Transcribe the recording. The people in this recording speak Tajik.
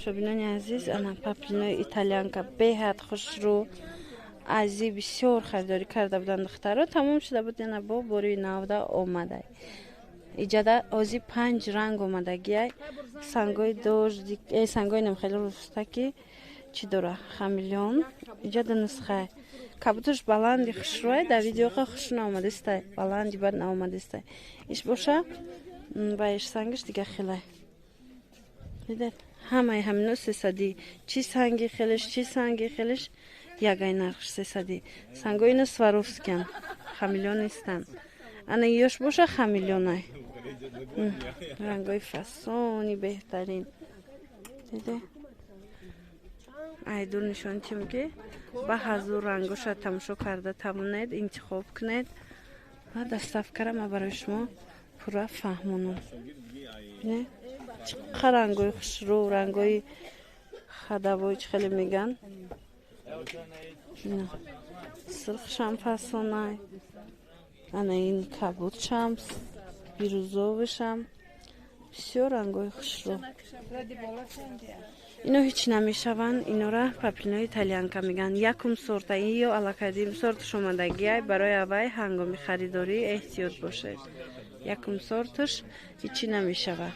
шобинони азиз, ана паплинои итальянка беҳад хушрӯ, азӣ бисёр харидорӣ карда буданд духтаро. Тамом шуда буд, яна бо бори навда омада. Иҷада ози 5 ранг омадагиай. Сангои дожди, сангои намхели рустаки чӣ дора? Хамелеон. Иҷада нусхай. Кабутуш баланди хушрӯай, да видеоға хушрӯ наомадистай. Баланди бад наомадистай. Иш боша, баиш сангиш дига хелай. Видед? Ҳамаи ҳамино 300. Чӣ санги хелиш, чӣ санги хелиш ягай нархш 300. Сангои ино Сваровскиян. Хамелеон нестан. Ана ёш боша хамелеонай. Рангои фасони беҳтарин. Диде? Айдур нишон чим ки ба ҳазур рангоша тамошо карда тавонед, интихоб кунед. Ва даставкара ма барои шумо пурра фаҳмонам. Не? Чиқа рангои хушрӯ, рангои хадавой чӣ хеле меган. Сирхшам фасонай. Ана ин кабутшам, бирӯзовишам. Бисёр рангои хушрӯ. Ино ҳеч намешаванд, инора паплинои итальянка меган. Якум сорта ё аллакадим сорташ омадагиай, барои авай ҳангоми харидорӣ эҳтиёт бошед. Якум сорташ ҳечи намешавад.